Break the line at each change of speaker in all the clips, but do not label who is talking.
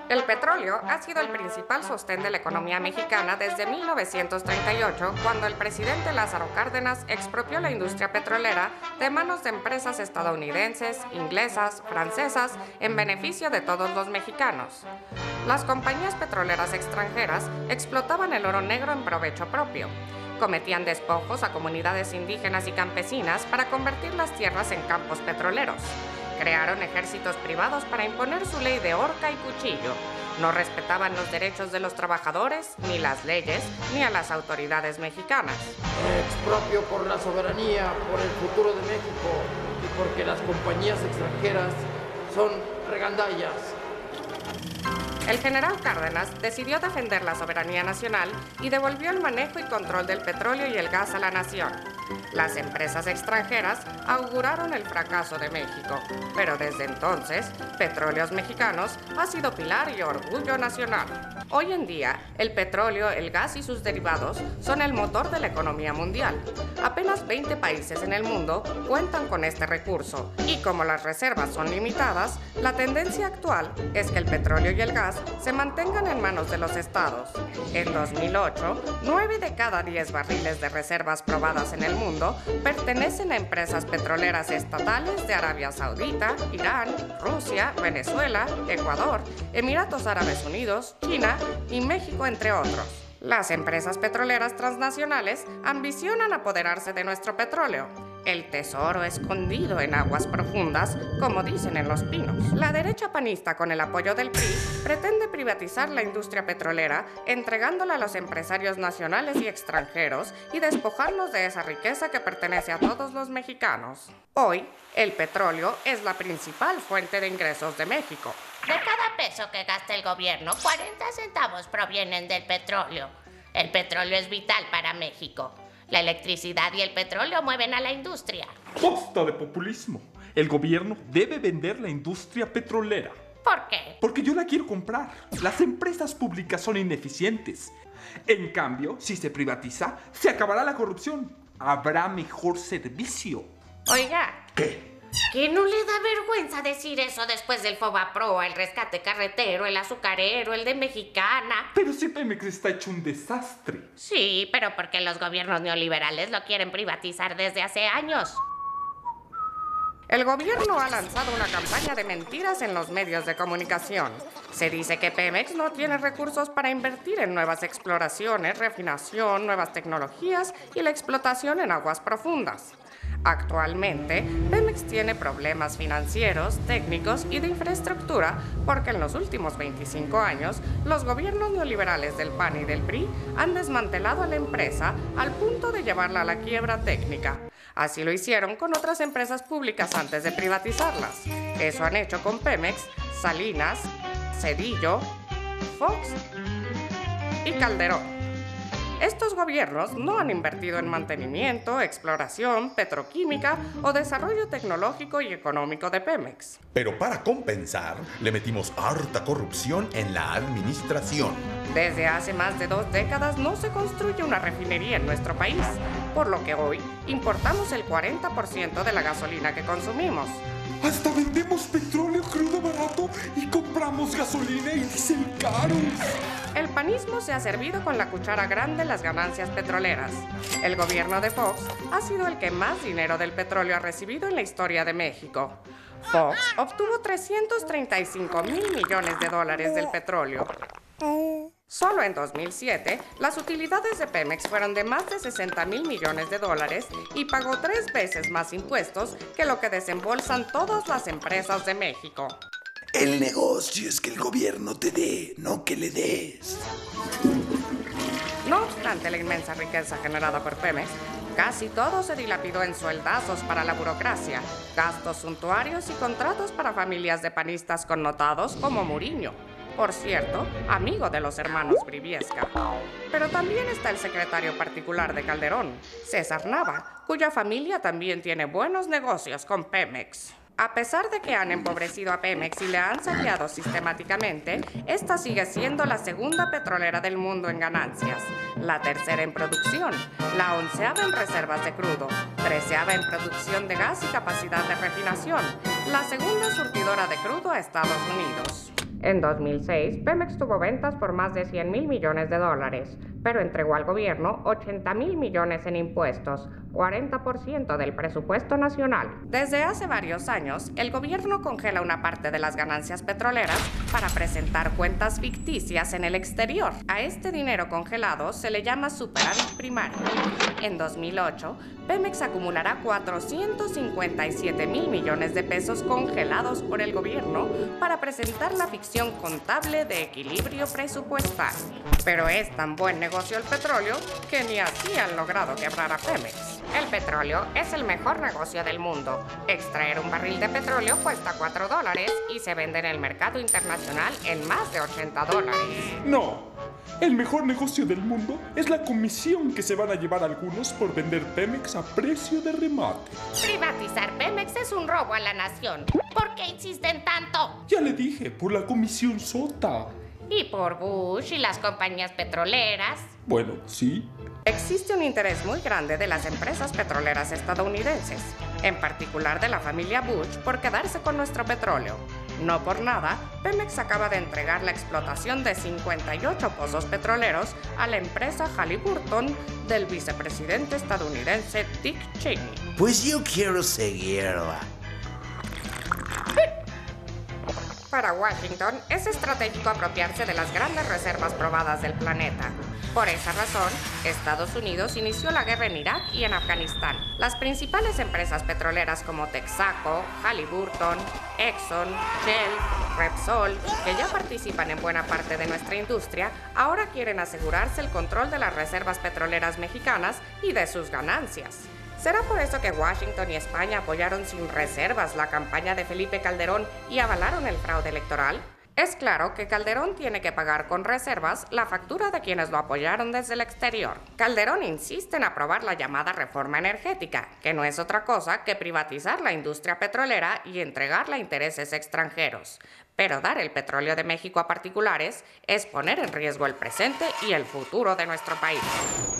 El petróleo ha sido el principal sostén de la economía mexicana desde 1938, cuando el presidente Lázaro Cárdenas expropió la industria petrolera de manos de empresas estadounidenses, inglesas, francesas, en beneficio de todos los mexicanos. Las compañías petroleras extranjeras explotaban el oro negro en provecho propio. Cometían despojos a comunidades indígenas y campesinas para convertir las tierras en campos petroleros. Crearon ejércitos privados para imponer su ley de horca y cuchillo. No respetaban los derechos de los trabajadores, ni las leyes, ni a las autoridades mexicanas.
Expropio por la soberanía, por el futuro de México y porque las compañías extranjeras son regandallas.
El general Cárdenas decidió defender la soberanía nacional y devolvió el manejo y control del petróleo y el gas a la nación. Las empresas extranjeras auguraron el fracaso de México, pero desde entonces, Petróleos Mexicanos ha sido pilar y orgullo nacional. Hoy en día, el petróleo, el gas y sus derivados son el motor de la economía mundial. Apenas 20 países en el mundo cuentan con este recurso, y como las reservas son limitadas, la tendencia actual es que el petróleo y el gas se mantengan en manos de los estados. En 2008, 9 de cada 10 barriles de reservas probadas en el mundo pertenecen a empresas petroleras estatales de Arabia Saudita, Irán, Rusia, Venezuela, Ecuador, Emiratos Árabes Unidos, China y México, entre otros. Las empresas petroleras transnacionales ambicionan apoderarse de nuestro petróleo, el tesoro escondido en aguas profundas, como dicen en Los Pinos. La derecha panista, con el apoyo del PRI, pretende privatizar la industria petrolera, entregándola a los empresarios nacionales y extranjeros y despojarnos de esa riqueza que pertenece a todos los mexicanos. Hoy, el petróleo es la principal fuente de ingresos de México.
De cada peso que gasta el gobierno, 40 centavos provienen del petróleo. El petróleo es vital para México. La electricidad y el petróleo mueven a la industria.
Basta de populismo. El gobierno debe vender la industria petrolera.
¿Por qué?
Porque yo la quiero comprar. Las empresas públicas son ineficientes. En cambio, si se privatiza, se acabará la corrupción. Habrá mejor servicio.
Oiga.
¿Qué?
¿Que no le da vergüenza decir eso después del Fobaproa, el rescate carretero, el azucarero, el de Mexicana?
Pero si Pemex está hecho un desastre.
Sí, pero porque los gobiernos neoliberales lo quieren privatizar desde hace años.
El gobierno ha lanzado una campaña de mentiras en los medios de comunicación. Se dice que Pemex no tiene recursos para invertir en nuevas exploraciones, refinación, nuevas tecnologías y la explotación en aguas profundas. Actualmente, Pemex tiene problemas financieros, técnicos y de infraestructura porque en los últimos 25 años, los gobiernos neoliberales del PAN y del PRI han desmantelado a la empresa al punto de llevarla a la quiebra técnica. Así lo hicieron con otras empresas públicas antes de privatizarlas. Eso han hecho con Pemex, Salinas, Cedillo, Fox y Calderón. Estos gobiernos no han invertido en mantenimiento, exploración, petroquímica o desarrollo tecnológico y económico de Pemex.
Pero para compensar, le metimos harta corrupción en la administración.
Desde hace más de 2 décadas no se construye una refinería en nuestro país, por lo que hoy importamos el 40% de la gasolina que consumimos.
Hasta vendemos petróleo crudo barato y compramos gasolina y diésel caros.
El panismo se ha servido con la cuchara grande las ganancias petroleras. El gobierno de Fox ha sido el que más dinero del petróleo ha recibido en la historia de México. Fox obtuvo 335,000 millones de dólares del petróleo. Solo en 2007, las utilidades de Pemex fueron de más de 60,000 millones de dólares y pagó 3 veces más impuestos que lo que desembolsan todas las empresas de México.
El negocio es que el gobierno te dé, no que le des.
No obstante la inmensa riqueza generada por Pemex, casi todo se dilapidó en sueldazos para la burocracia, gastos suntuarios y contratos para familias de panistas connotados como Muriño. Por cierto, amigo de los hermanos Briviesca. Pero también está el secretario particular de Calderón, César Nava, cuya familia también tiene buenos negocios con Pemex. A pesar de que han empobrecido a Pemex y le han saqueado sistemáticamente, esta sigue siendo la segunda petrolera del mundo en ganancias, la tercera en producción, la 11ª en reservas de crudo, 13ª en producción de gas y capacidad de refinación, la segunda surtidora de crudo a Estados Unidos. En 2006, Pemex tuvo ventas por más de 100,000 millones de dólares, pero entregó al gobierno 80,000 millones en impuestos, 40% del presupuesto nacional. Desde hace varios años, el gobierno congela una parte de las ganancias petroleras para presentar cuentas ficticias en el exterior. A este dinero congelado se le llama superávit primario. En 2008, Pemex acumulará 457,000 millones de pesos congelados por el gobierno para presentar la ficción contable de equilibrio presupuestal. Pero es tan buen negocio el petróleo que ni así han logrado quebrar a Pemex. El petróleo es el mejor negocio del mundo. Extraer un barril de petróleo cuesta $4 y se vende en el mercado internacional en más de $80.
No, el mejor negocio del mundo es la comisión que se van a llevar algunos por vender Pemex a precio de remate.
Privatizar Pemex es un robo a la nación. ¿Por qué insisten tanto?
Ya le dije, por la comisión sota.
Y por Bush y las compañías petroleras.
Bueno, sí.
Existe un interés muy grande de las empresas petroleras estadounidenses, en particular de la familia Bush, por quedarse con nuestro petróleo. No por nada, Pemex acaba de entregar la explotación de 58 pozos petroleros a la empresa Halliburton del vicepresidente estadounidense Dick Cheney.
Pues yo quiero seguirla.
Para Washington, es estratégico apropiarse de las grandes reservas probadas del planeta. Por esa razón, Estados Unidos inició la guerra en Irak y en Afganistán. Las principales empresas petroleras como Texaco, Halliburton, Exxon, Shell, Repsol, que ya participan en buena parte de nuestra industria, ahora quieren asegurarse el control de las reservas petroleras mexicanas y de sus ganancias. ¿Será por eso que Washington y España apoyaron sin reservas la campaña de Felipe Calderón y avalaron el fraude electoral? Es claro que Calderón tiene que pagar con reservas la factura de quienes lo apoyaron desde el exterior. Calderón insiste en aprobar la llamada reforma energética, que no es otra cosa que privatizar la industria petrolera y entregarla a intereses extranjeros. Pero dar el petróleo de México a particulares es poner en riesgo el presente y el futuro de nuestro país.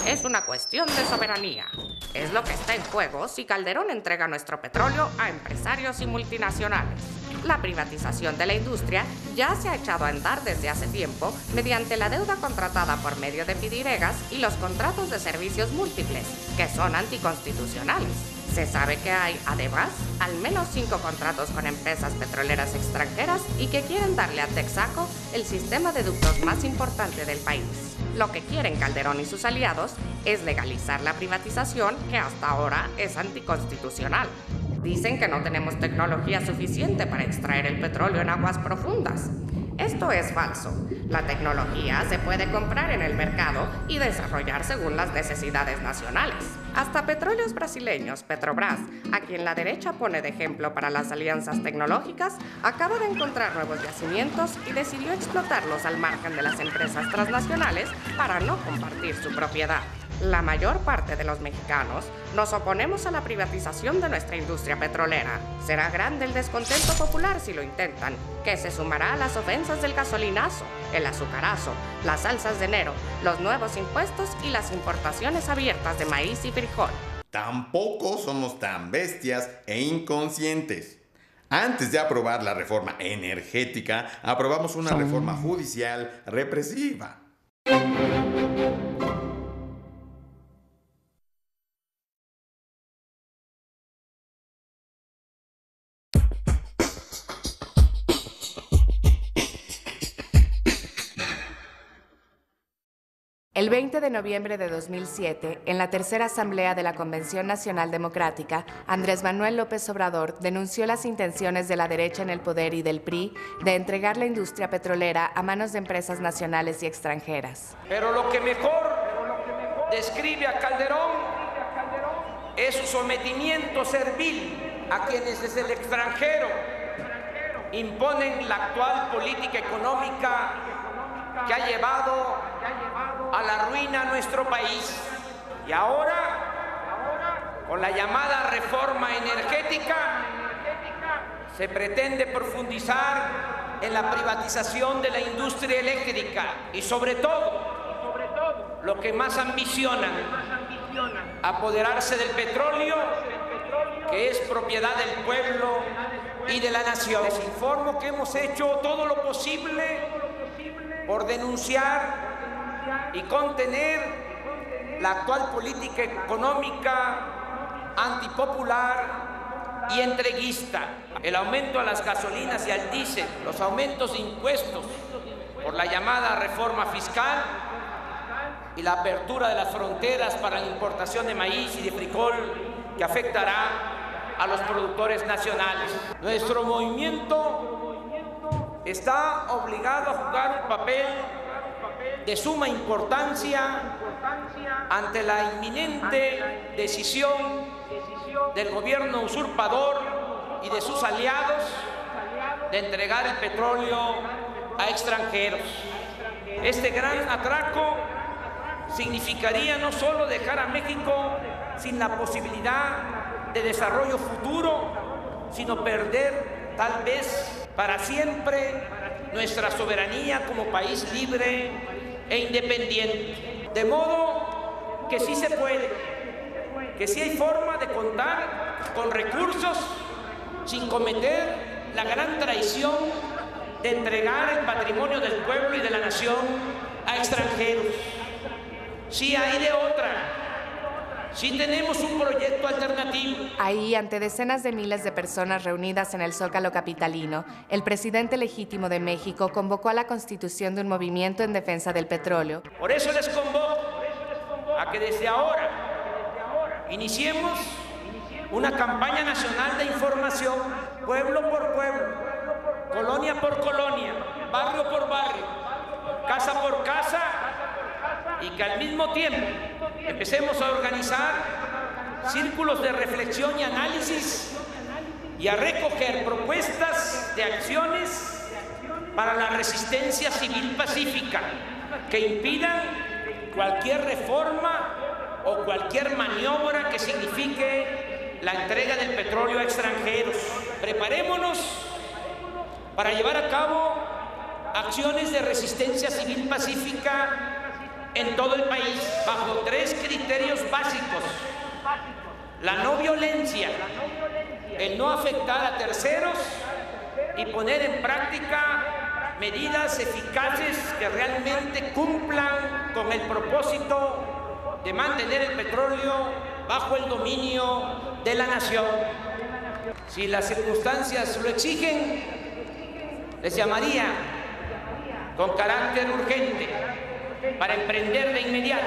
Es una cuestión de soberanía. Es lo que está en juego si Calderón entrega nuestro petróleo a empresarios y multinacionales. La privatización de la industria ya se ha echado a andar desde hace tiempo mediante la deuda contratada por medio de pidiregas y los contratos de servicios múltiples, que son anticonstitucionales. Se sabe que hay, además, al menos 5 contratos con empresas petroleras extranjeras y que quieren darle a Texaco el sistema de ductos más importante del país. Lo que quieren Calderón y sus aliados es legalizar la privatización, que hasta ahora es anticonstitucional. Dicen que no tenemos tecnología suficiente para extraer el petróleo en aguas profundas. Esto es falso. La tecnología se puede comprar en el mercado y desarrollar según las necesidades nacionales. Hasta Petróleos Brasileños, Petrobras, a quien la derecha pone de ejemplo para las alianzas tecnológicas, acaba de encontrar nuevos yacimientos y decidió explotarlos al margen de las empresas transnacionales para no compartir su propiedad. La mayor parte de los mexicanos nos oponemos a la privatización de nuestra industria petrolera. Será grande el descontento popular si lo intentan, que se sumará a las ofensas del gasolinazo, el azucarazo, las salsas de enero, los nuevos impuestos y las importaciones abiertas de maíz y frijol.
Tampoco somos tan bestias e inconscientes. Antes de aprobar la reforma energética, aprobamos una reforma judicial represiva.
El 20 de noviembre de 2007, en la tercera asamblea de la Convención Nacional Democrática, Andrés Manuel López Obrador denunció las intenciones de la derecha en el poder y del PRI de entregar la industria petrolera a manos de empresas nacionales y extranjeras.
Pero lo que mejor describe a Calderón es su sometimiento servil a quienes desde el extranjero imponen la actual política económica que ha llevado a la ruina a nuestro país. Y ahora, con la llamada reforma energética, se pretende profundizar en la privatización de la industria eléctrica y sobre todo, lo que más ambicionan, apoderarse del petróleo, que es propiedad del pueblo y de la nación. Les informo que hemos hecho todo lo posible por denunciar y contener la actual política económica antipopular y entreguista. El aumento a las gasolinas y al diésel, los aumentos de impuestos por la llamada reforma fiscal y la apertura de las fronteras para la importación de maíz y de frijol que afectará a los productores nacionales. Nuestro movimiento está obligado a jugar un papel de suma importancia ante la inminente decisión del gobierno usurpador y de sus aliados de entregar el petróleo a extranjeros. Este gran atraco significaría no solo dejar a México sin la posibilidad de desarrollo futuro, sino perder tal vez para siempre nuestra soberanía como país libre e independiente. De modo que sí se puede, que sí hay forma de contar con recursos sin cometer la gran traición de entregar el patrimonio del pueblo y de la nación a extranjeros. Sí hay de otra. Sí tenemos un proyecto alternativo.
Ahí, ante decenas de miles de personas reunidas en el Zócalo capitalino, el presidente legítimo de México convocó a la constitución de un movimiento en defensa del petróleo.
Por eso les convoco a que desde ahora iniciemos una campaña nacional de información, pueblo por pueblo, colonia por colonia, barrio por barrio, casa por casa, y que al mismo tiempo empecemos a organizar círculos de reflexión y análisis y a recoger propuestas de acciones para la resistencia civil pacífica que impidan cualquier reforma o cualquier maniobra que signifique la entrega del petróleo a extranjeros. Preparémonos para llevar a cabo acciones de resistencia civil pacífica en todo el país, bajo 3 criterios básicos: la no violencia, el no afectar a terceros y poner en práctica medidas eficaces que realmente cumplan con el propósito de mantener el petróleo bajo el dominio de la nación. Si las circunstancias lo exigen, les llamaría con carácter urgente para emprender de inmediato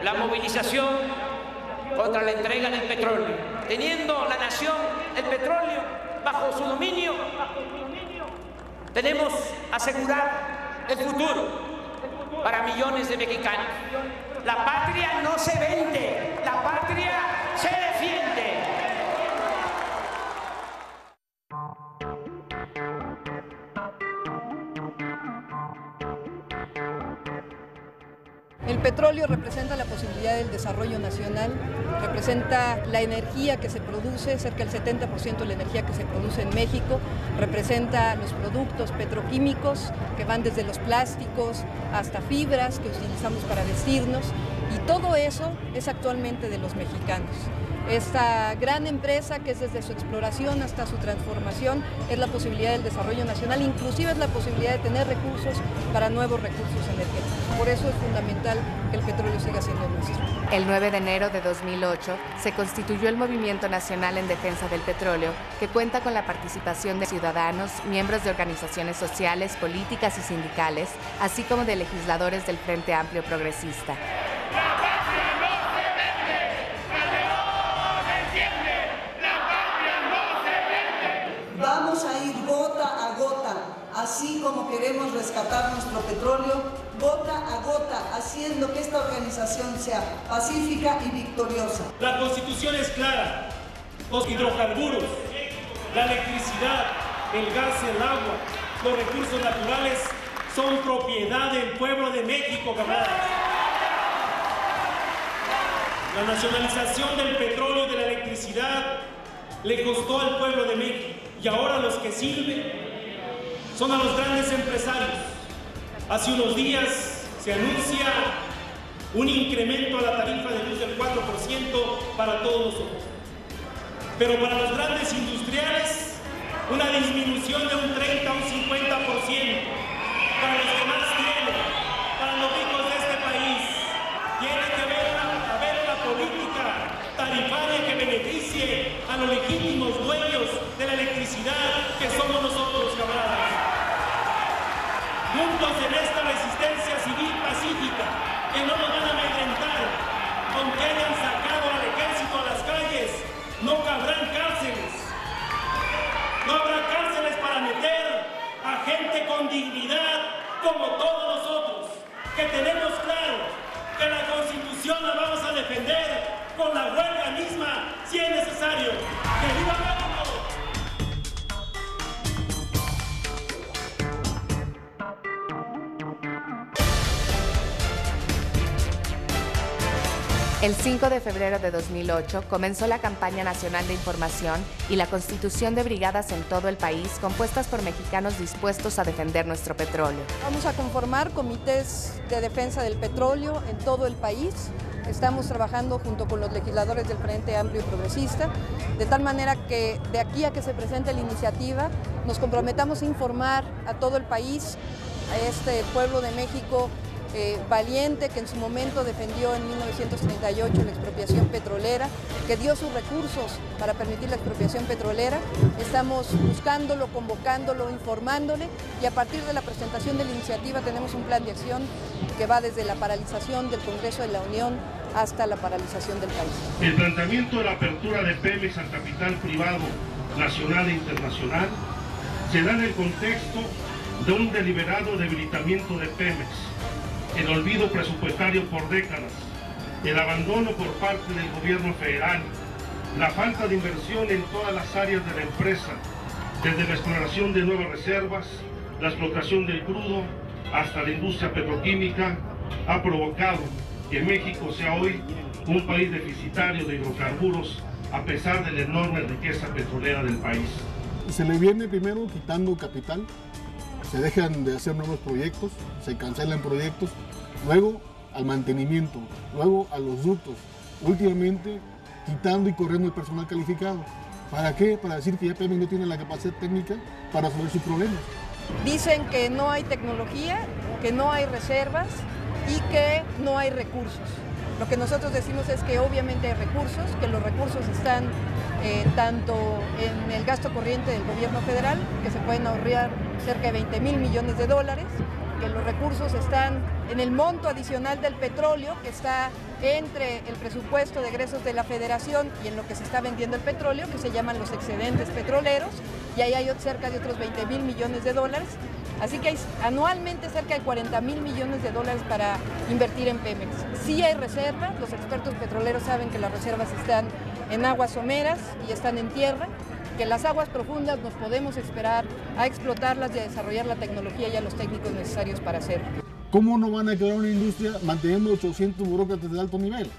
la movilización contra la entrega del petróleo. Teniendo la nación el petróleo bajo su dominio, tenemos asegurar el futuro para millones de mexicanos. La patria no se vende, la patria se defiende.
El petróleo representa la posibilidad del desarrollo nacional, representa la energía que se produce, cerca del 70% de la energía que se produce en México, representa los productos petroquímicos que van desde los plásticos hasta fibras que utilizamos para vestirnos, y todo eso es actualmente de los mexicanos. Esta gran empresa, que es desde su exploración hasta su transformación, es la posibilidad del desarrollo nacional, inclusive es la posibilidad de tener recursos para nuevos recursos energéticos. Por eso es fundamental que el petróleo siga siendo nuestro.
El 9 de enero de 2008 se constituyó el Movimiento Nacional en Defensa del Petróleo, que cuenta con la participación de ciudadanos, miembros de organizaciones sociales, políticas y sindicales, así como de legisladores del Frente Amplio Progresista.
Vamos a ir gota a gota, así como queremos rescatar nuestro petróleo, gota a gota, haciendo que esta organización sea pacífica y victoriosa.
La Constitución es clara: los hidrocarburos, la electricidad, el gas, el agua, los recursos naturales son propiedad del pueblo de México, camaradas. La nacionalización del petróleo y de la electricidad le costó al pueblo de México, y ahora los que sirven son a los grandes empresarios. Hace unos días se anuncia un incremento a la tarifa de luz del 4% para todos nosotros. Pero para los grandes industriales una disminución de un 30 a un 50% para los que más tienen, para los ricos de este país. Tiene que haber una política tarifaria que beneficie a los legítimos dueños de la electricidad que somos nosotros, camaradas. Juntos en esta resistencia civil pacífica, que no nos van a amedrentar, aunque hayan sacado al ejército a las calles, no cabrán cárceles. No habrá cárceles para meter a gente con dignidad como todos nosotros, que tenemos claro que la Constitución la vamos a defender con la huelga misma si es necesario. ¡Que viva México!
El 5 de febrero de 2008 comenzó la campaña nacional de información y la constitución de brigadas en todo el país compuestas por mexicanos dispuestos a defender nuestro petróleo.
Vamos a conformar comités de defensa del petróleo en todo el país. Estamos trabajando junto con los legisladores del Frente Amplio y Progresista, de tal manera que de aquí a que se presente la iniciativa nos comprometamos a informar a todo el país, a este pueblo de México valiente que en su momento defendió en 1938 la expropiación petrolera, que dio sus recursos para permitir la expropiación petrolera. Estamos buscándolo, convocándolo, informándole, y a partir de la presentación de la iniciativa tenemos un plan de acción que va desde la paralización del Congreso de la Unión hasta la paralización del país.
El planteamiento de la apertura de Pemex al capital privado nacional e internacional se da en el contexto de un deliberado debilitamiento de Pemex, el olvido presupuestario por décadas, el abandono por parte del gobierno federal, la falta de inversión en todas las áreas de la empresa, desde la exploración de nuevas reservas, la explotación del crudo, hasta la industria petroquímica, ha provocado que México sea hoy un país deficitario de hidrocarburos, a pesar de la enorme riqueza petrolera del país.
Se le viene primero quitando capital, se dejan de hacer nuevos proyectos, se cancelan proyectos, luego al mantenimiento, luego a los ductos, últimamente quitando y corriendo el personal calificado. ¿Para qué? Para decir que ya Pemex no tiene la capacidad técnica para resolver sus problemas.
Dicen que no hay tecnología, que no hay reservas y que no hay recursos. Lo que nosotros decimos es que obviamente hay recursos, que los recursos están tanto en el gasto corriente del gobierno federal, que se pueden ahorrar cerca de $20,000 millones, que los recursos están en el monto adicional del petróleo, que está entre el presupuesto de egresos de la Federación y en lo que se está vendiendo el petróleo, que se llaman los excedentes petroleros, y ahí hay cerca de otros $20,000 millones. Así que hay anualmente cerca de $40,000 millones para invertir en Pemex. Sí hay reservas, los expertos petroleros saben que las reservas están en aguas someras y están en tierra, que las aguas profundas nos podemos esperar a explotarlas y a desarrollar la tecnología y a los técnicos necesarios para hacerlo.
¿Cómo no van a crear una industria manteniendo 800 burócratas de alto nivel?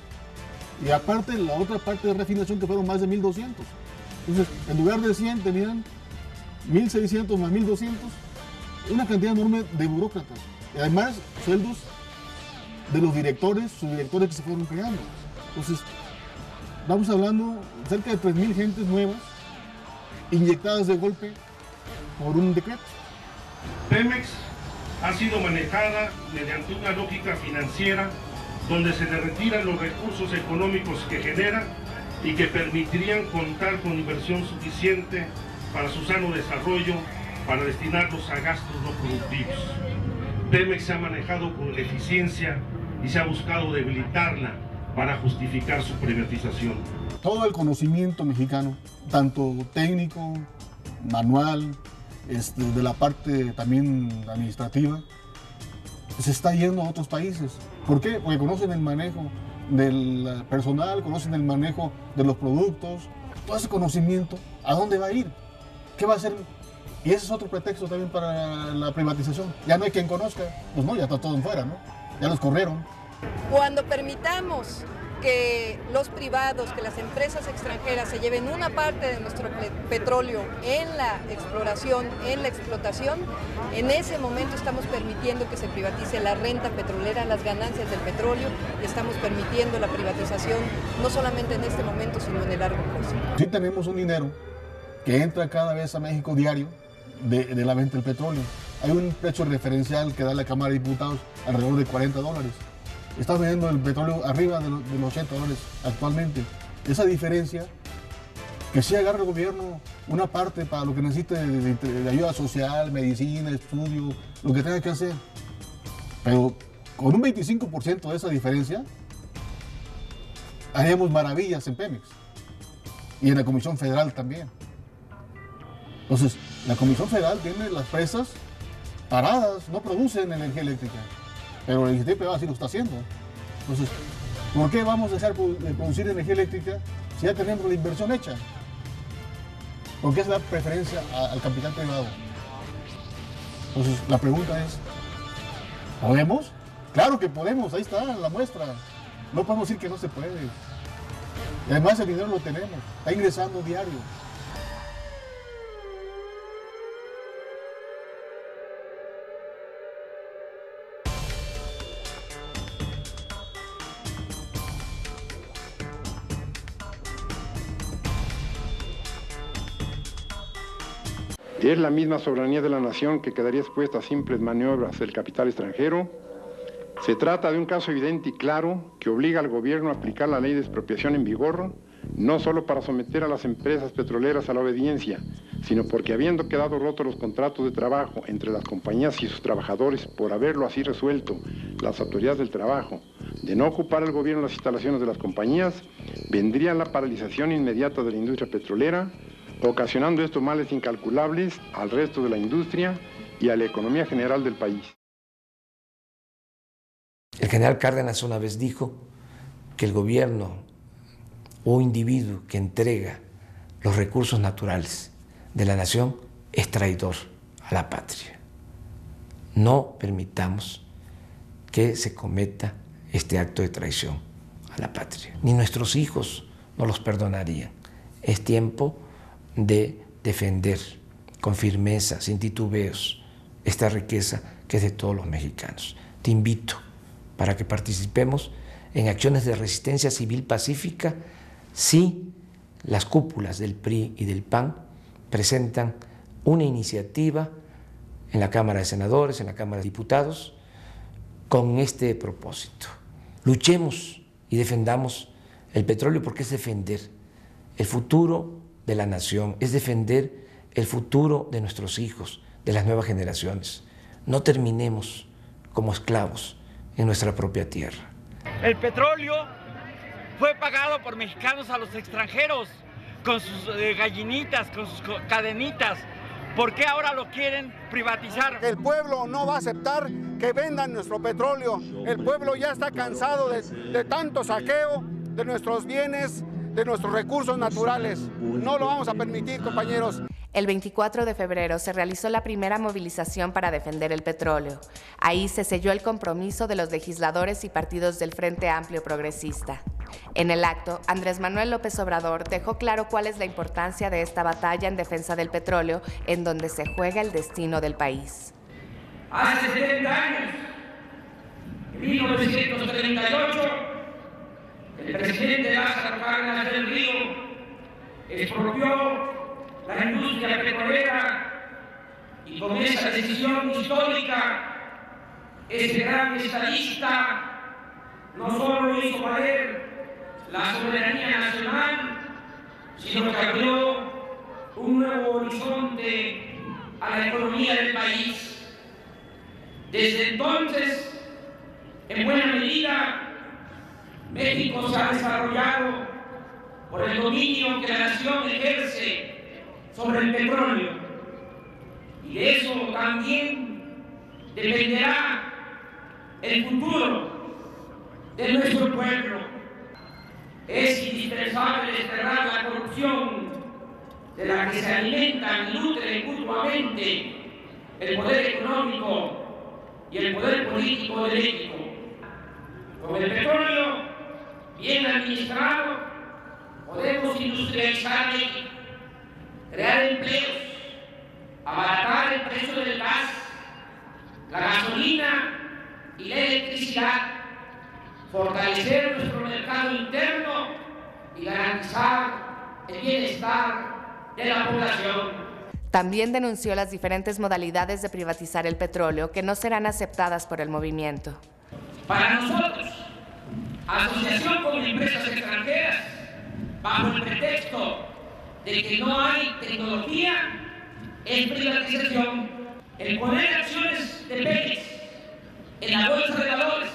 Y aparte, la otra parte de refinación que fueron más de 1,200. Entonces, en lugar de 100 tenían 1,600 más 1,200, una cantidad enorme de burócratas. Y además, sueldos de los directores, subdirectores que se fueron creando. Entonces, vamos hablando cerca de 3,000 gentes nuevas, inyectadas de golpe por un decreto.
Pemex ha sido manejada mediante una lógica financiera donde se le retiran los recursos económicos que genera y que permitirían contar con inversión suficiente para su sano desarrollo, para destinarlos a gastos no productivos. Pemex se ha manejado con eficiencia y se ha buscado debilitarla para justificar su privatización.
Todo el conocimiento mexicano, tanto técnico, manual, de la parte también administrativa, se está yendo a otros países. ¿Por qué? Porque conocen el manejo del personal, conocen el manejo de los productos, todo ese conocimiento, ¿a dónde va a ir? ¿Qué va a hacer? Y ese es otro pretexto también para la privatización. Ya no hay quien conozca, pues no, ya está todo en fuera, ¿no? Ya los corrieron.
Cuando permitamos que los privados, que las empresas extranjeras se lleven una parte de nuestro petróleo en la exploración, en la explotación, en ese momento estamos permitiendo que se privatice la renta petrolera, las ganancias del petróleo, y estamos permitiendo la privatización no solamente en este momento, sino en el largo plazo.
Sí tenemos un dinero que entra cada vez a México diario de la venta del petróleo. Hay un precio referencial que da la Cámara de Diputados alrededor de $40. Está vendiendo el petróleo arriba de los $80 actualmente. Esa diferencia, que sí agarre el gobierno una parte para lo que necesite de ayuda social, medicina, estudio, lo que tenga que hacer. Pero con un 25% de esa diferencia, haríamos maravillas en Pemex. Y en la Comisión Federal también. Entonces, la Comisión Federal tiene las presas paradas, no producen energía eléctrica. Pero el IGT sí lo está haciendo. Entonces, ¿por qué vamos a dejar de producir energía eléctrica si ya tenemos la inversión hecha? ¿Por qué es la preferencia al capital privado? Entonces, la pregunta es, ¿podemos? Claro que podemos, ahí está la muestra. No podemos decir que no se puede. Y además el dinero lo tenemos, está ingresando diario.
Es la misma soberanía de la nación que quedaría expuesta a simples maniobras del capital extranjero. Se trata de un caso evidente y claro que obliga al gobierno a aplicar la ley de expropiación en vigor, no solo para someter a las empresas petroleras a la obediencia, sino porque habiendo quedado rotos los contratos de trabajo entre las compañías y sus trabajadores por haberlo así resuelto las autoridades del trabajo, de no ocupar el gobierno las instalaciones de las compañías, vendría la paralización inmediata de la industria petrolera, ocasionando estos males incalculables al resto de la industria y a la economía general del país.
El general Cárdenas una vez dijo que el gobierno o individuo que entrega los recursos naturales de la nación es traidor a la patria. No permitamos que se cometa este acto de traición a la patria. Ni nuestros hijos nos los perdonarían. Es tiempo de defender con firmeza, sin titubeos, esta riqueza que es de todos los mexicanos. Te invito para que participemos en acciones de resistencia civil pacífica si las cúpulas del PRI y del PAN presentan una iniciativa en la Cámara de Senadores, en la Cámara de Diputados, con este propósito. Luchemos y defendamos el petróleo porque es defender el futuro de la nación, es defender el futuro de nuestros hijos, de las nuevas generaciones. No terminemos como esclavos en nuestra propia tierra.
El petróleo fue pagado por mexicanos a los extranjeros con sus gallinitas, con sus cadenitas. ¿Por qué ahora lo quieren privatizar?
El pueblo no va a aceptar que vendan nuestro petróleo. El pueblo ya está cansado de tanto saqueo de nuestros bienes, de nuestros recursos naturales. No lo vamos a permitir, compañeros.
El 24 de febrero se realizó la primera movilización para defender el petróleo. Ahí se selló el compromiso de los legisladores y partidos del Frente Amplio Progresista. En el acto, Andrés Manuel López Obrador dejó claro cuál es la importancia de esta batalla en defensa del petróleo, en donde se juega el destino del país.
Hace 70 años, en 1938, el presidente Lázaro Cárdenas del Río expropió la industria petrolera y con esa decisión histórica, ese gran estadista no solo hizo valer la soberanía nacional, sino que abrió un nuevo horizonte a la economía del país. Desde entonces, en buena medida, México se ha desarrollado por el dominio que la nación ejerce sobre el petróleo, y de eso también dependerá el futuro de nuestro pueblo. Es indispensable desterrar la corrupción de la que se alimentan y nutren mutuamente el poder económico y el poder político de México. Con el petróleo bien administrado podemos industrializar México, crear empleos, abaratar el precio del gas, la gasolina y la electricidad, fortalecer nuestro mercado interno y garantizar el bienestar de la población.
También denunció las diferentes modalidades de privatizar el petróleo que no serán aceptadas por el movimiento.
Para nosotros, asociación con empresas extranjeras, bajo el pretexto de que no hay tecnología, es privatización. El poner acciones de Pemex en la bolsa de valores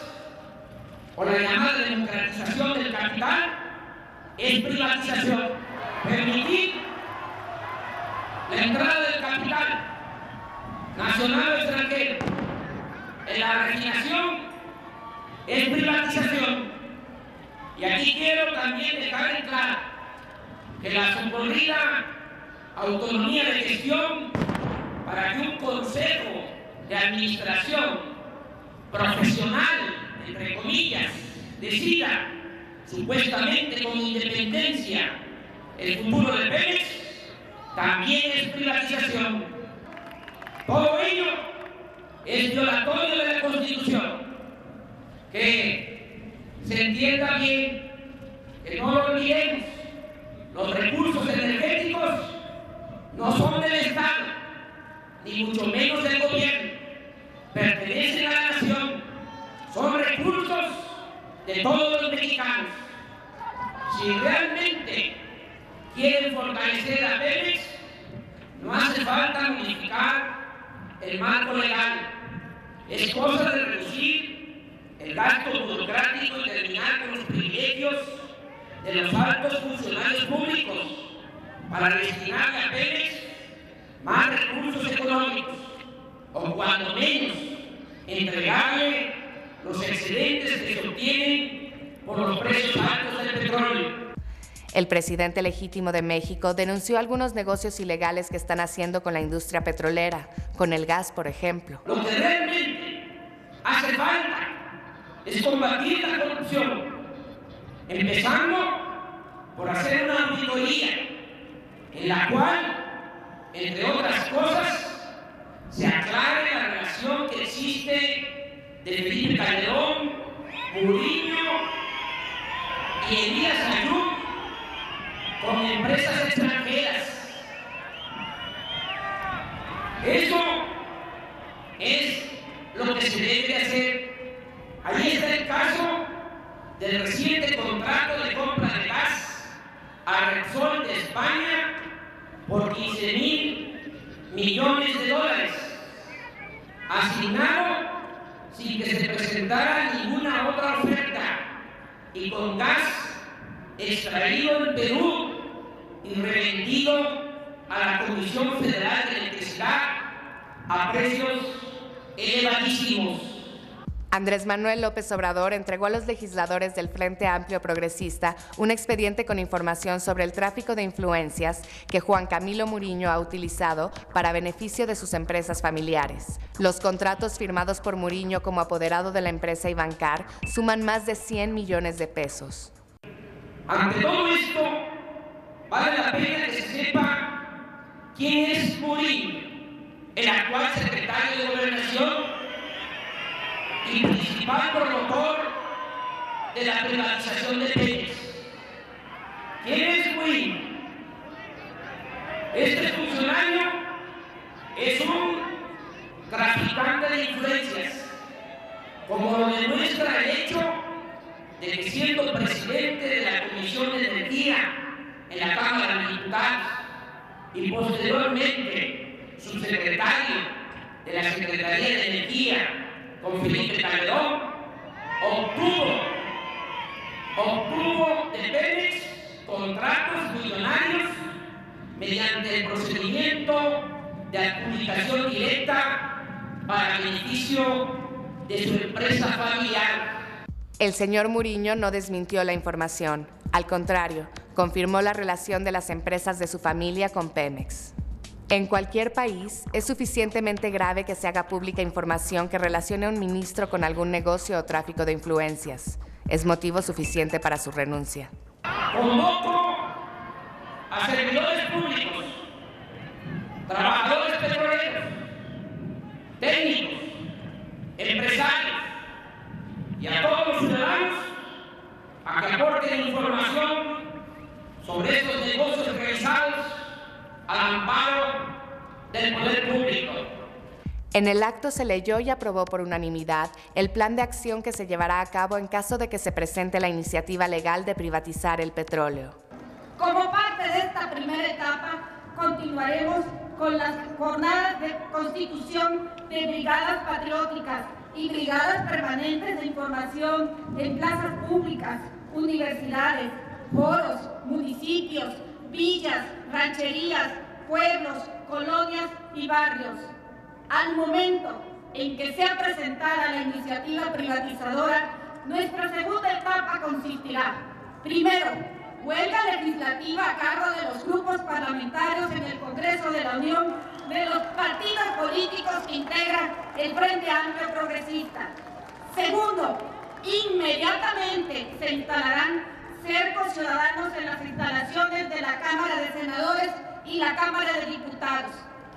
o la llamada democratización del capital es privatización. Permitir la entrada del capital nacional o extranjero en la refinación es privatización. Y aquí quiero también dejar en claro que la socorrida autonomía de gestión para que un consejo de administración profesional, entre comillas, decida supuestamente con independencia el futuro de Pemex, también es privatización. Todo ello es violatorio de la Constitución. Que se entienda bien, que no lo olvidemos, los recursos energéticos no son del Estado, ni mucho menos del gobierno, pertenecen a la nación, son recursos de todos los mexicanos. Si realmente quieren fortalecer a Pemex, no hace falta modificar el marco legal, es cosa de reducir el gasto burocrático y terminar con los privilegios de los altos funcionarios públicos para destinarle a Pemex más recursos económicos o cuando menos entregarle los excedentes que se obtienen por los precios altos del petróleo.
El presidente legítimo de México denunció algunos negocios ilegales que están haciendo con la industria petrolera, con el gas, por ejemplo.
Lo que realmente hace falta es combatir la corrupción, empezando por hacer una auditoría en la cual, entre otras cosas, se aclare la relación que existe de Felipe Calderón, Murillo y Elías Ayub con empresas extranjeras. Eso es lo que se debe hacer. Ahí está el caso del reciente contrato de compra de gas a Repsol de España por 15,000 millones de dólares, asignado sin que se presentara ninguna otra oferta y con gas extraído en Perú y revendido a la Comisión Federal de Electricidad a precios elevadísimos.
Andrés Manuel López Obrador entregó a los legisladores del Frente Amplio Progresista un expediente con información sobre el tráfico de influencias que Juan Camilo Muriño ha utilizado para beneficio de sus empresas familiares. Los contratos firmados por Muriño como apoderado de la empresa Ivancar suman más de 100 millones de pesos.
Ante todo esto, vale la pena que se sepa quién es Muriño, el actual secretario de Gobernación y principal promotor de la privatización de Pemex. ¿Quién es Muriño? Este funcionario es un traficante de influencias, como lo demuestra el hecho de que siendo presidente de la Comisión de Energía en la Cámara de Diputados y posteriormente subsecretario de la Secretaría de Energía con Felipe Calderón, obtuvo de Pemex contratos millonarios mediante el procedimiento de adjudicación directa para beneficio de su empresa familiar.
El señor Muriño no desmintió la información. Al contrario, confirmó la relación de las empresas de su familia con Pemex. En cualquier país, es suficientemente grave que se haga pública información que relacione a un ministro con algún negocio o tráfico de influencias. Es motivo suficiente para su renuncia.
Convoco a servidores públicos, trabajadores petroleros, técnicos, empresarios y a todos los ciudadanos a que aporten información sobre estos negocios realizados al amparo del poder público.
En el acto se leyó y aprobó por unanimidad el plan de acción que se llevará a cabo en caso de que se presente la iniciativa legal de privatizar el petróleo.
Como parte de esta primera etapa, continuaremos con las jornadas de constitución de brigadas patrióticas y brigadas permanentes de información en plazas públicas, universidades, foros, municipios, villas, rancherías, pueblos, colonias y barrios. Al momento en que sea presentada la iniciativa privatizadora, nuestra segunda etapa consistirá, primero, huelga legislativa a cargo de los grupos parlamentarios en el Congreso de la Unión de los partidos políticos que integran el Frente Amplio Progresista. Segundo, inmediatamente se instalarán cercos ciudadanos en las instalaciones de la Cámara de Senadores y la Cámara de Diputados.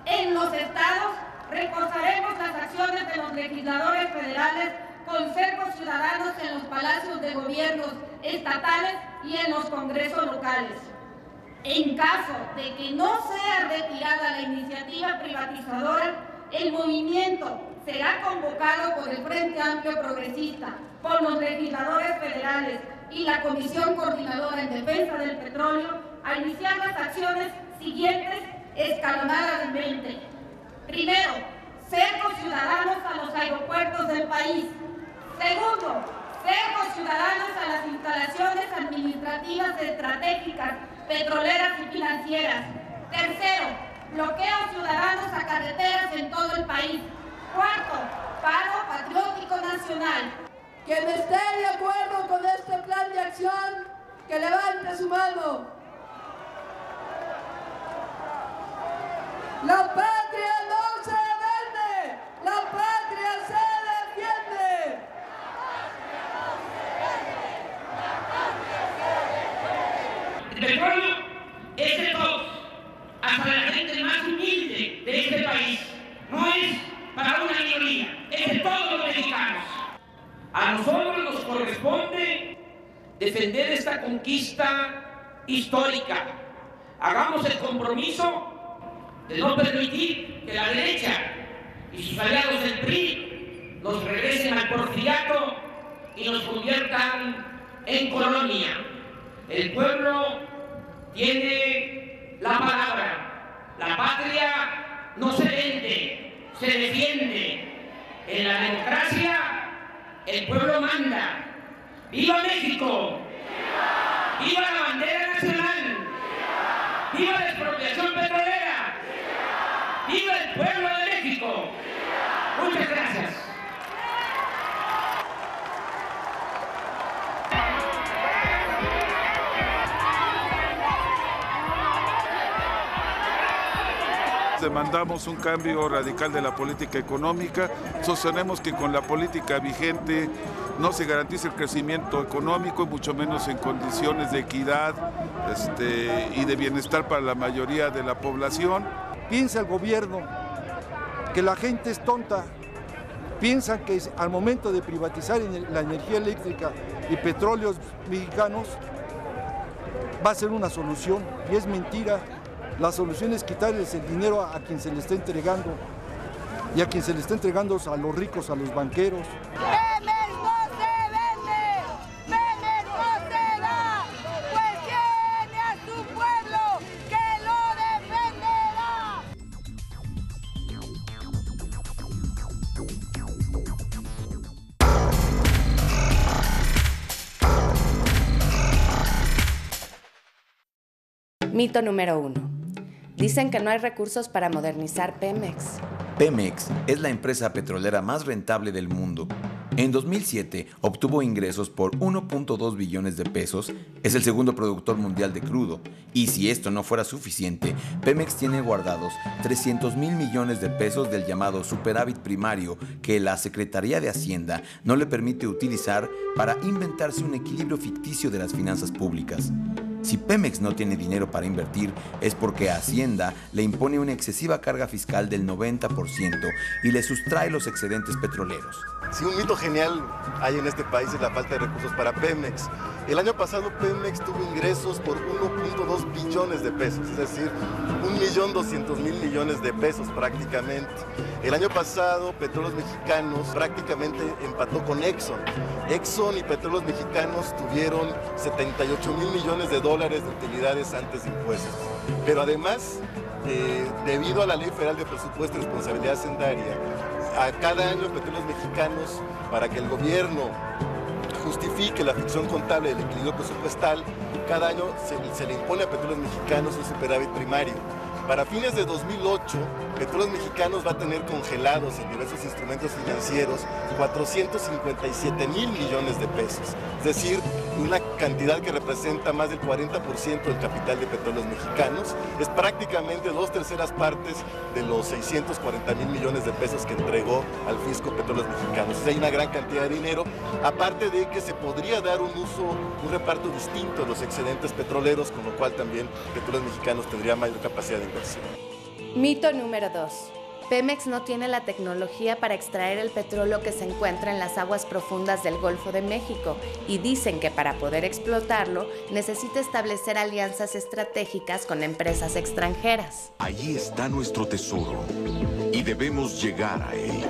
En los estados, reforzaremos las acciones de los legisladores federales con cercos ciudadanos en los palacios de gobiernos estatales y en los congresos locales. En caso de que no sea retirada la iniciativa privatizadora, el movimiento será convocado por el Frente Amplio Progresista, por los legisladores federales y la Comisión Coordinadora en Defensa del Petróleo a iniciar las acciones siguientes escalonadamente. Primero, cercos ciudadanos a los aeropuertos del país. Segundo, cercos ciudadanos a las instalaciones administrativas estratégicas, petroleras y financieras. Tercero, bloqueos ciudadanos a carreteras en todo el país. Cuarto, paro patriótico nacional.
Quien esté de acuerdo con este plan de acción, que levante su mano. La patria no se vende, la patria se defiende.
El petróleo es de todos, hasta la gente más humilde de este país. No es para una minoría, es de todos los mexicanos. A nosotros nos corresponde defender esta conquista histórica. Hagamos el compromiso de no permitir que la derecha y sus aliados del PRI nos regresen al porfiriato y nos conviertan en colonia. El pueblo tiene la palabra. La patria no se vende, se defiende. En la democracia, el pueblo manda. ¡Viva México! ¡Viva la bandera nacional! ¡Viva la expropiación petrolera! ¡Viva el pueblo de México! Muchas gracias.
Demandamos un cambio radical de la política económica. Sostenemos que con la política vigente no se garantiza el crecimiento económico, y mucho menos en condiciones de equidad y de bienestar para la mayoría de la población.
Piensa el gobierno que la gente es tonta. Piensan que al momento de privatizar la energía eléctrica y petróleos mexicanos va a ser una solución, y es mentira. La solución es quitarles el dinero a quien se le está entregando, y a quien se le está entregando es a los ricos, a los banqueros.
¡Pemex no se vende! ¡Pemex no se da! Pues tiene a su pueblo que lo defenderá.
Mito número 1. Dicen que no hay recursos para modernizar Pemex.
Pemex es la empresa petrolera más rentable del mundo. En 2007 obtuvo ingresos por 1.2 billones de pesos, es el segundo productor mundial de crudo, y si esto no fuera suficiente, Pemex tiene guardados 300,000 millones de pesos del llamado superávit primario que la Secretaría de Hacienda no le permite utilizar para inventarse un equilibrio ficticio de las finanzas públicas. Si Pemex no tiene dinero para invertir, es porque Hacienda le impone una excesiva carga fiscal del 90% y le sustrae los excedentes petroleros.
Si un mito genial hay en este país es la falta de recursos para Pemex.
El año pasado Pemex tuvo ingresos por 1.2 billones de pesos, es decir, 1.200.000 millones de pesos prácticamente. El año pasado Petróleos Mexicanos prácticamente empató con Exxon. Exxon y Petróleos Mexicanos tuvieron 78.000 millones de dólares de utilidades antes de impuestos. Pero además, debido a la Ley Federal de Presupuesto y Responsabilidad Hacendaria, a cada año Petróleos Mexicanos, para que el gobierno justifique la ficción contable del equilibrio presupuestal, cada año se le impone a Petróleos Mexicanos un superávit primario. Para fines de 2008, Petróleos Mexicanos va a tener congelados en diversos instrumentos financieros 457.000 millones de pesos, es decir, una cantidad que representa más del 40% del capital de Petróleos Mexicanos. Es prácticamente 2/3 partes de los 640.000 millones de pesos que entregó al fisco Petróleos Mexicanos. O sea, hay una gran cantidad de dinero, aparte de que se podría dar un reparto distinto de los excedentes petroleros, con lo cual también Petróleos Mexicanos tendría mayor capacidad de inversión.
Mito número 2. Pemex no tiene la tecnología para extraer el petróleo que se encuentra en las aguas profundas del Golfo de México y dicen que para poder explotarlo necesita establecer alianzas estratégicas con empresas extranjeras.
Allí está nuestro tesoro y debemos llegar a él.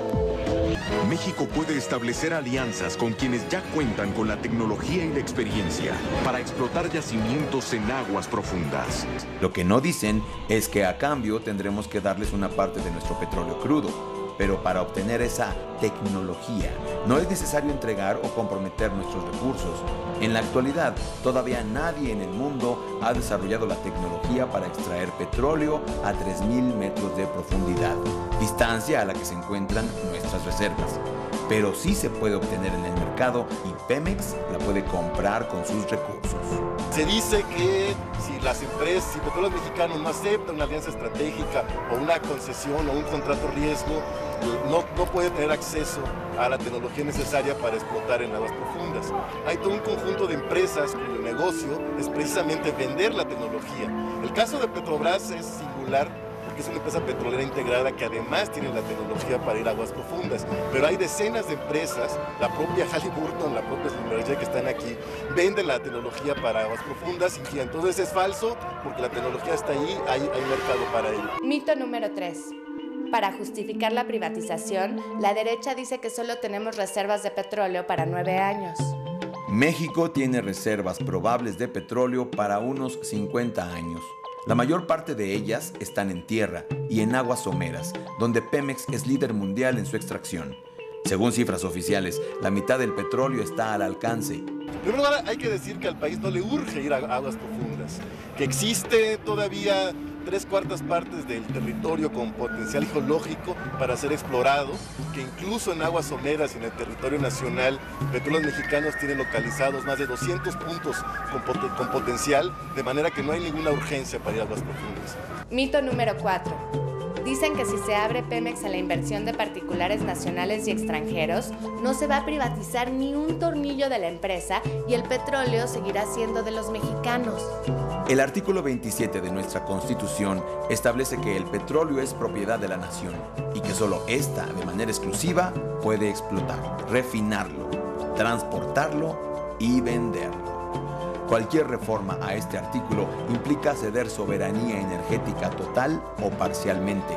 México puede establecer alianzas con quienes ya cuentan con la tecnología y la experiencia para explotar yacimientos en aguas profundas.
Lo que no dicen es que a cambio tendremos que darles una parte de nuestro petróleo crudo. Pero para obtener esa tecnología no es necesario entregar o comprometer nuestros recursos. En la actualidad, todavía nadie en el mundo ha desarrollado la tecnología para extraer petróleo a 3.000 metros de profundidad, distancia a la que se encuentran nuestras reservas. Pero sí se puede obtener en el mercado y Pemex la puede comprar con sus recursos.
Se dice que si Petróleos Mexicanos no aceptan una alianza estratégica o una concesión o un contrato riesgo, no puede tener acceso a la tecnología necesaria para explotar en aguas profundas. Hay todo un conjunto de empresas cuyo negocio es precisamente vender la tecnología. El caso de Petrobras es singular porque es una empresa petrolera integrada que además tiene la tecnología para ir a aguas profundas. Pero hay decenas de empresas, la propia Halliburton, la propia Schlumberger que están aquí, venden la tecnología para aguas profundas y entonces es falso porque la tecnología está ahí, hay mercado para ello.
Mito número 3. Para justificar la privatización, la derecha dice que solo tenemos reservas de petróleo para 9 años.
México tiene reservas probables de petróleo para unos 50 años. La mayor parte de ellas están en tierra y en aguas someras, donde Pemex es líder mundial en su extracción. Según cifras oficiales, la mitad del petróleo está al alcance.
En primer lugar, hay que decir que al país no le urge ir a aguas profundas, que existe todavía 3/4 partes del territorio con potencial geológico para ser explorado, que incluso en aguas someras y en el territorio nacional, Petróleos Mexicanos tienen localizados más de 200 puntos con potencial, de manera que no hay ninguna urgencia para ir a aguas profundas.
Mito número 4. Dicen que si se abre Pemex a la inversión de particulares nacionales y extranjeros, no se va a privatizar ni un tornillo de la empresa y el petróleo seguirá siendo de los mexicanos.
El artículo 27 de nuestra Constitución establece que el petróleo es propiedad de la nación y que solo ésta, de manera exclusiva, puede explotar, refinarlo, transportarlo y venderlo. Cualquier reforma a este artículo implica ceder soberanía energética total o parcialmente.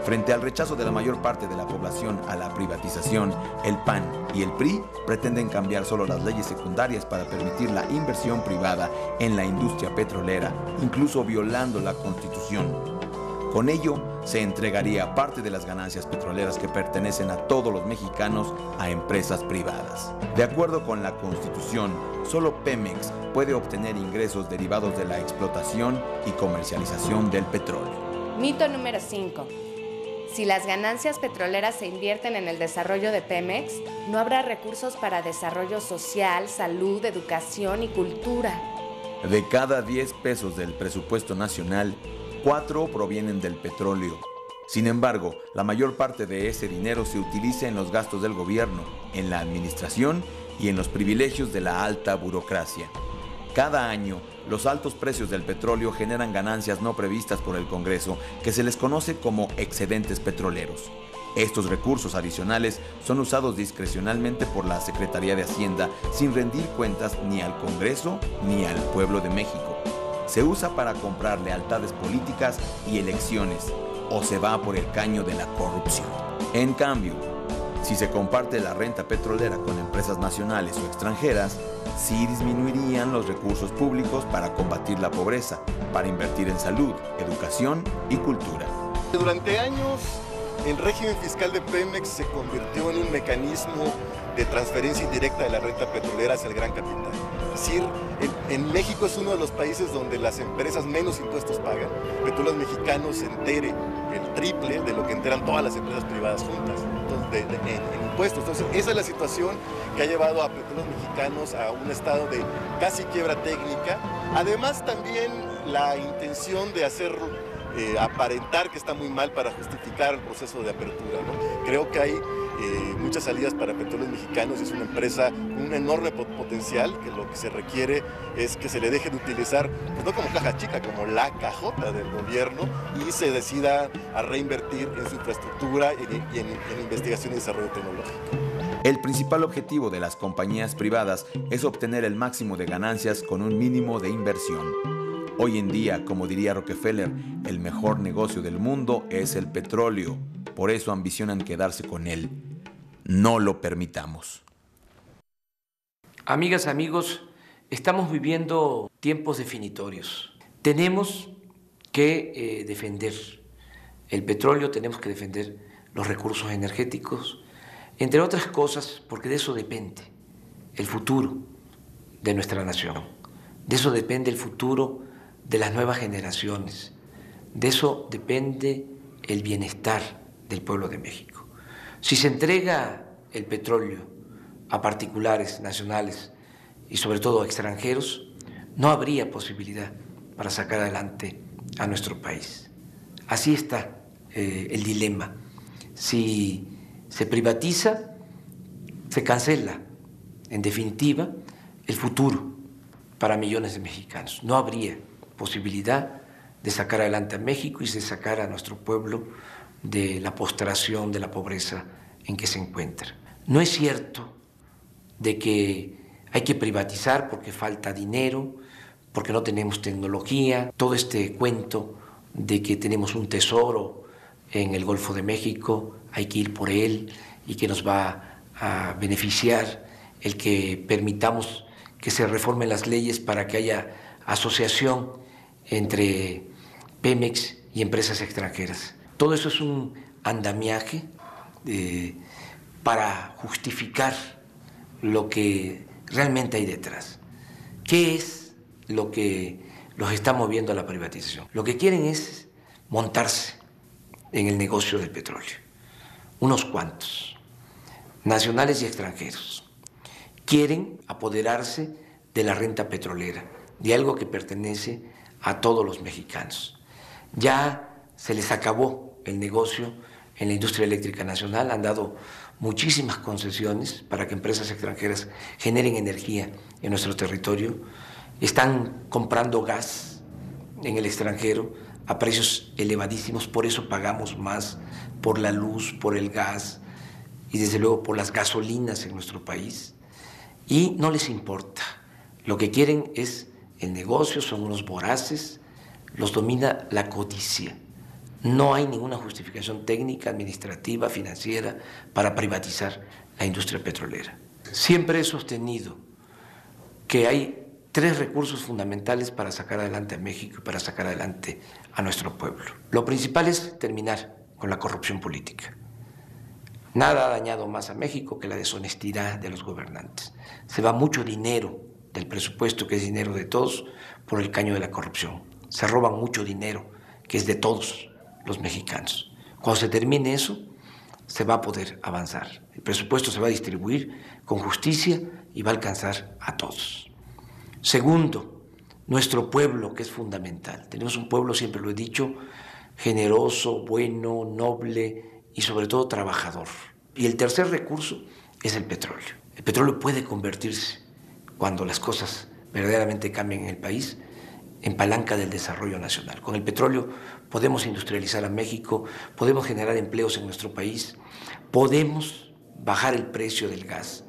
Frente al rechazo de la mayor parte de la población a la privatización, el PAN y el PRI pretenden cambiar solo las leyes secundarias para permitir la inversión privada en la industria petrolera, incluso violando la Constitución. Con ello, se entregaría parte de las ganancias petroleras que pertenecen a todos los mexicanos a empresas privadas. De acuerdo con la Constitución, solo Pemex puede obtener ingresos derivados de la explotación y comercialización del petróleo.
Mito número 5. Si las ganancias petroleras se invierten en el desarrollo de Pemex, no habrá recursos para desarrollo social, salud, educación y cultura.
De cada 10 pesos del presupuesto nacional, 4 provienen del petróleo. Sin embargo, la mayor parte de ese dinero se utiliza en los gastos del gobierno, en la administración y en los privilegios de la alta burocracia. Cada año, los altos precios del petróleo generan ganancias no previstas por el Congreso, que se les conoce como excedentes petroleros. Estos recursos adicionales son usados discrecionalmente por la Secretaría de Hacienda sin rendir cuentas ni al Congreso ni al pueblo de México. Se usa para comprar lealtades políticas y elecciones, o se va por el caño de la corrupción. En cambio, si se comparte la renta petrolera con empresas nacionales o extranjeras, sí disminuirían los recursos públicos para combatir la pobreza, para invertir en salud, educación y cultura.
Durante años, el régimen fiscal de Pemex se convirtió en un mecanismo de transferencia indirecta de la renta petrolera hacia el gran capital. Es decir, en México es uno de los países donde las empresas menos impuestos pagan. Petróleos Mexicanos se entere el triple de lo que enteran todas las empresas privadas juntas en impuestos. Entonces, esa es la situación que ha llevado a Petróleos Mexicanos a un estado de casi quiebra técnica. Además, también la intención de hacer aparentar que está muy mal para justificar el proceso de apertura, ¿no? Creo que hay muchas salidas para Petróleos Mexicanos y es una empresa con un enorme potencial, que lo que se requiere es que se le deje de utilizar, pues no como caja chica, como la cajota del gobierno, y se decida a reinvertir en su infraestructura y en investigación y desarrollo tecnológico.
El principal objetivo de las compañías privadas es obtener el máximo de ganancias con un mínimo de inversión. Hoy en día, como diría Rockefeller, el mejor negocio del mundo es el petróleo. Por eso ambicionan quedarse con él. No lo permitamos.
Amigas, amigos, estamos viviendo tiempos definitorios. Tenemos que defender el petróleo, tenemos que defender los recursos energéticos, entre otras cosas, porque de eso depende el futuro de nuestra nación. De eso depende el futuro de las nuevas generaciones. De eso depende el bienestar del pueblo de México. Si se entrega el petróleo a particulares, nacionales y sobre todo a extranjeros, no habría posibilidad para sacar adelante a nuestro país. Así está el dilema. Si se privatiza, se cancela, en definitiva, el futuro para millones de mexicanos. No habría posibilidad de sacar adelante a México y de sacar a nuestro pueblo de la postración, de la pobreza en que se encuentra. No es cierto de que hay que privatizar porque falta dinero, porque no tenemos tecnología, todo este cuento de que tenemos un tesoro en el Golfo de México, hay que ir por él y que nos va a beneficiar el que permitamos que se reformen las leyes para que haya asociación entre Pemex y empresas extranjeras. Todo eso es un andamiaje para justificar lo que realmente hay detrás. ¿Qué es lo que los está moviendo a la privatización? Lo que quieren es montarse en el negocio del petróleo. Unos cuantos, nacionales y extranjeros, quieren apoderarse de la renta petrolera, de algo que pertenece a todos los mexicanos. Ya se les acabó el negocio en la industria eléctrica nacional, han dado muchísimas concesiones para que empresas extranjeras generen energía en nuestro territorio, están comprando gas en el extranjero a precios elevadísimos, por eso pagamos más por la luz, por el gas y desde luego por las gasolinas en nuestro país, y no les importa. Lo que quieren es el negocio, son unos voraces, los domina la codicia. No hay ninguna justificación técnica, administrativa, financiera para privatizar la industria petrolera. Siempre he sostenido que hay tres recursos fundamentales para sacar adelante a México y para sacar adelante a nuestro pueblo. Lo principal es terminar con la corrupción política. Nada ha dañado más a México que la deshonestidad de los gobernantes. Se va mucho dinero del presupuesto, que es dinero de todos, por el caño de la corrupción. Se roban mucho dinero, que es de todos los mexicanos. Cuando se termine eso, se va a poder avanzar. El presupuesto se va a distribuir con justicia y va a alcanzar a todos. Segundo, nuestro pueblo, que es fundamental. Tenemos un pueblo, siempre lo he dicho, generoso, bueno, noble y sobre todo trabajador. Y el tercer recurso es el petróleo. El petróleo puede convertirse, cuando las cosas verdaderamente cambien en el país, en palanca del desarrollo nacional. Con el petróleo podemos industrializar a México, podemos generar empleos en nuestro país, podemos bajar el precio del gas,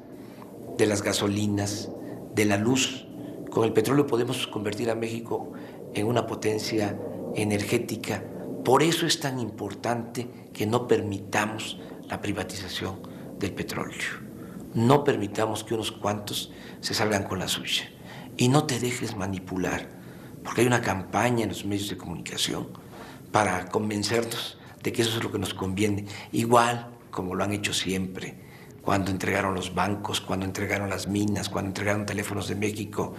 de las gasolinas, de la luz. Con el petróleo podemos convertir a México en una potencia energética. Por eso es tan importante que no permitamos la privatización del petróleo. No permitamos que unos cuantos se salgan con la suya. Y no te dejes manipular, porque hay una campaña en los medios de comunicación para convencernos de que eso es lo que nos conviene, igual como lo han hecho siempre, cuando entregaron los bancos, cuando entregaron las minas, cuando entregaron Teléfonos de México,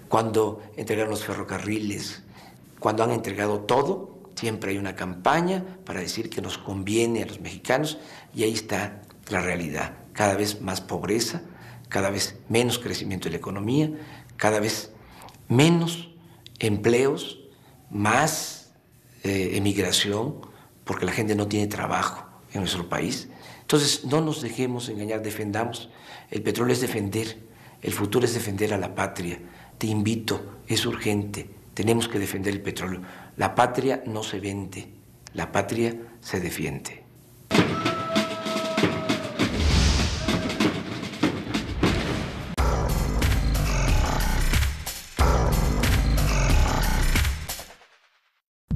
cuando entregaron los ferrocarriles, cuando han entregado todo. Siempre hay una campaña para decir que nos conviene a los mexicanos, y ahí está la realidad. Cada vez más pobreza, cada vez menos crecimiento de la economía, cada vez menos empleos, más emigración, porque la gente no tiene trabajo en nuestro país. Entonces, no nos dejemos engañar, defendamos. El petróleo es defender, el futuro es defender a la patria. Te invito, es urgente, tenemos que defender el petróleo. La patria no se vende, la patria se defiende.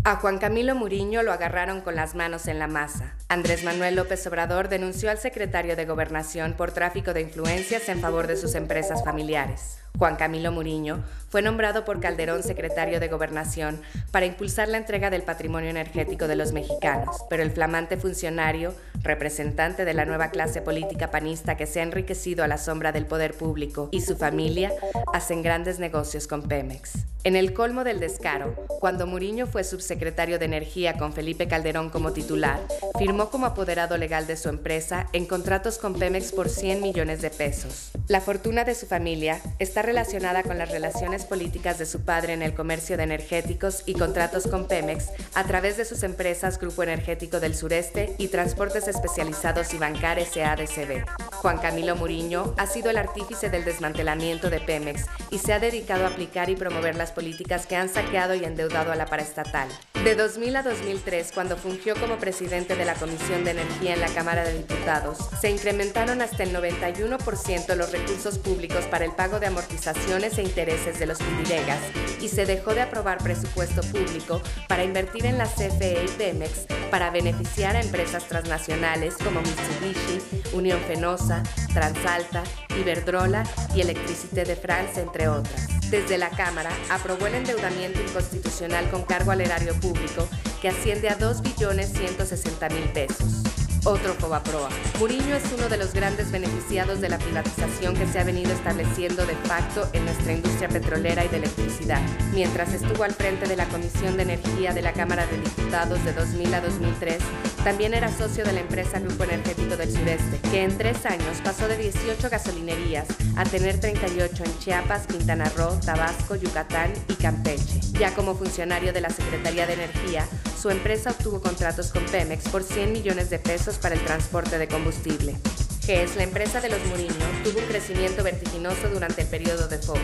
A Juan Camilo Muriño lo agarraron con las manos en la masa. Andrés Manuel López Obrador denunció al secretario de Gobernación por tráfico de influencias en favor de sus empresas familiares. Juan Camilo Muriño fue nombrado por Calderón secretario de Gobernación para impulsar la entrega del patrimonio energético de los mexicanos, pero el flamante funcionario, representante de la nueva clase política panista que se ha enriquecido a la sombra del poder público, y su familia hacen grandes negocios con Pemex. En el colmo del descaro, cuando Muriño fue subsecretario de Energía con Felipe Calderón como titular, firmó como apoderado legal de su empresa en contratos con Pemex por 100 millones de pesos. La fortuna de su familia está relacionada con las relaciones políticas de su padre en el comercio de energéticos y contratos con Pemex a través de sus empresas Grupo Energético del Sureste y Transportes Especializados y Bancar SADCB. Juan Camilo Muriño ha sido el artífice del desmantelamiento de Pemex y se ha dedicado a aplicar y promover las políticas que han saqueado y endeudado a la paraestatal. De 2000 a 2003, cuando fungió como presidente de la Comisión de Energía en la Cámara de Diputados, se incrementaron hasta el 91% los recursos públicos para el pago de amortizaciones e intereses de los Pindiregas y se dejó de aprobar presupuesto público para invertir en la CFE y Pemex para beneficiar a empresas transnacionales como Mitsubishi, Unión Fenosa, Transalta, Iberdrola y Electricité de France, entre otras. Desde la Cámara aprobó el endeudamiento inconstitucional con cargo al erario público que asciende a 2.160.000 pesos. Otro Fobaproa. Muriño es uno de los grandes beneficiados de la privatización que se ha venido estableciendo de facto en nuestra industria petrolera y de electricidad. Mientras estuvo al frente de la Comisión de Energía de la Cámara de Diputados de 2000 a 2003, también era socio de la empresa Grupo Energético del Sureste, que en 3 años pasó de 18 gasolinerías a tener 38 en Chiapas, Quintana Roo, Tabasco, Yucatán y Campeche. Ya como funcionario de la Secretaría de Energía, su empresa obtuvo contratos con Pemex por 100 millones de pesos para el transporte de combustible. GES, la empresa de los Muriño, tuvo un crecimiento vertiginoso durante el periodo de Fox.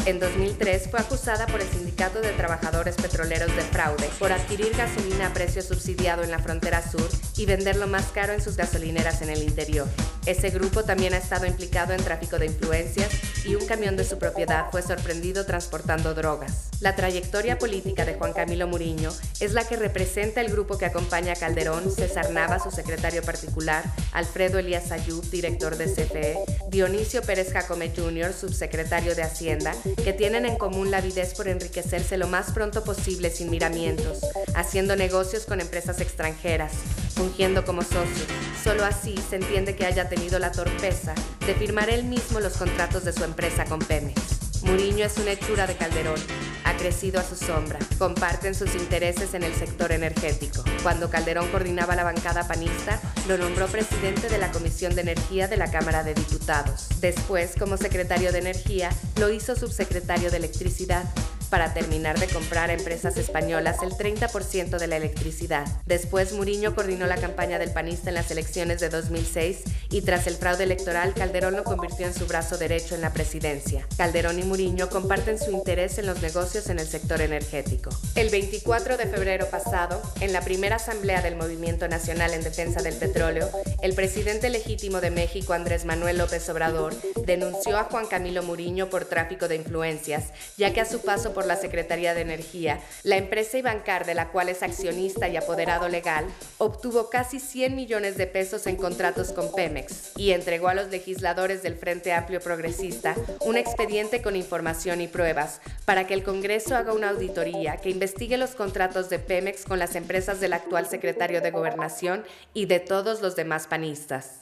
En 2003 fue acusada por el Sindicato de Trabajadores Petroleros de fraude por adquirir gasolina a precio subsidiado en la frontera sur y venderlo más caro en sus gasolineras en el interior. Ese grupo también ha estado implicado en tráfico de influencias y un camión de su propiedad fue sorprendido transportando drogas. La trayectoria política de Juan Camilo Muriño es la que representa el grupo que acompaña a Calderón, César Nava, su secretario particular, Alfredo Elías Ayub, director de CFE, Dionisio Pérez Jacome Jr., subsecretario de Hacienda, que tienen en común la avidez por enriquecerse lo más pronto posible sin miramientos, haciendo negocios con empresas extranjeras, fungiendo como socio. Solo así se entiende que haya tenido la torpeza de firmar él mismo los contratos de su empresa con Pemex. Muriño es una hechura de Calderón, ha crecido a su sombra, comparten sus intereses en el sector energético. Cuando Calderón coordinaba la bancada panista, lo nombró presidente de la Comisión de Energía de la Cámara de Diputados. Después, como secretario de Energía, lo hizo subsecretario de Electricidad. para terminar de comprar a empresas españolas el 30% de la electricidad. Después, Muriño coordinó la campaña del panista en las elecciones de 2006 y tras el fraude electoral, Calderón lo convirtió en su brazo derecho en la presidencia. Calderón y Muriño comparten su interés en los negocios en el sector energético. El 24 de febrero pasado, en la primera asamblea del Movimiento Nacional en Defensa del Petróleo, el presidente legítimo de México, Andrés Manuel López Obrador, denunció a Juan Camilo Muriño por tráfico de influencias, ya que a su paso por la Secretaría de Energía, la empresa Ibancar, de la cual es accionista y apoderado legal, obtuvo casi 100 millones de pesos en contratos con Pemex y entregó a los legisladores del Frente Amplio Progresista un expediente con información y pruebas para que el Congreso haga una auditoría que investigue los contratos de Pemex con las empresas del actual secretario de Gobernación y de todos los demás panistas.